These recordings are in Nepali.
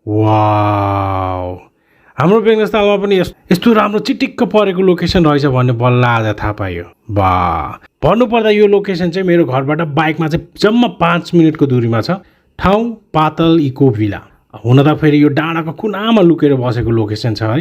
वाउ हाम्रो बेङ्गस्थलमा पनि यस्तो राम्रो चिटिक्क परेको लोकेसन रहेछ भन्ने बल्ल आज थाहा पायो। वाह भन्नुपर्दा यो लोकेसन चाहिँ मेरो घरबाट बाइकमा चाहिँ जम्मा 5 मिनटको दूरीमा छ। ठाउँ पातल इको भिला। हुन त फेरि यो डाँडाको कुनामा लुकेर बसेको लोकेसन छ है,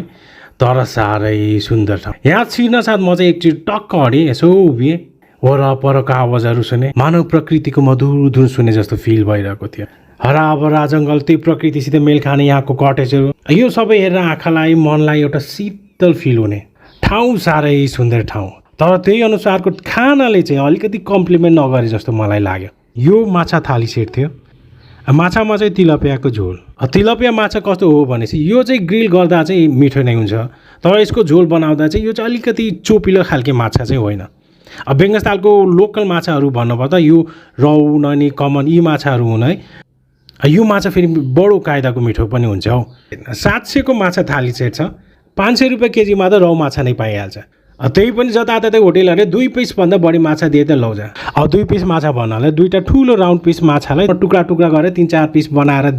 तर साह्रै सुन्दर ठाउँ। यहाँ छिर्न साथ म चाहिँ एकचोटि टक्क अडेँ, यसो उभिएँ, वरपरको आवाजहरू सुने, मानव प्रकृतिको मधुर धुन सुने जस्तो फिल भइरहेको थियो। हराभरा जङ्गल, त्यही प्रकृतिसित मेल खाने यहाँको कटेजहरू, यो सबै हेरेर आँखालाई मनलाई एउटा शीतल फिल हुने ठाउँ। साह्रै सुन्दर ठाउँ, तर त्यही अनुसारको खानाले चाहिँ अलिकति कम्प्लिमेन्ट नगरे जस्तो मलाई लाग्यो। यो माछा थाली सेट थियो। माछामा चाहिँ तिलपियाको झोल। तिलपिया माछा कस्तो हो भनेपछि यो चाहिँ ग्रिल गर्दा चाहिँ मिठो नै हुन्छ, तर यसको झोल बनाउँदा चाहिँ यो चाहिँ अलिकति चोपिलो खालके माछा चाहिँ होइन। अब बेङ्गस्थलको लोकल माछाहरू भन्नुपर्दा यो रहु, ननी, कमन यी माछाहरू हुन् है। यो माछा फेरि बडो कायदाको मिठो पनि हुन्छ हौ। 700 को माछा थाली सेट छ। 500 रुपियाँ केजीमा त रहु माछा नै पाइहाल्छ। त्यही पनि जताततै होटेलहरूले 2 पिसभन्दा बढी माछा दिए त लौजा। अब 2 पिस माछा भन्नाले 2टा ठुलो राउन्ड पिस माछालाई टुक्रा टुक्रा गरेर 3-4 पिस बनाएर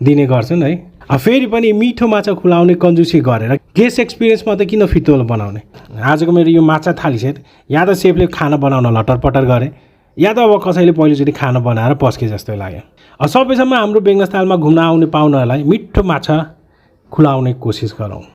दिने गर्छन् है। फेरि पनि मिठो माछा खुलाउने कन्जुसी गरेर गेस्ट एक्सपिरियन्समा त किन फितोल बनाउने। आजको मेरो यो माछा थाली सेट या त सेफले खाना बनाउन लटरपटर गरे, या त अब कसैले पहिलोचोटि खाना बनाएर पस्के जस्तो लाग्यो। सबैसम्म हाम्रो बेङ्गस्थलमा घुम्न आउने पाहुनाहरूलाई मिठो माछा खुलाउने कोसिस गरौँ।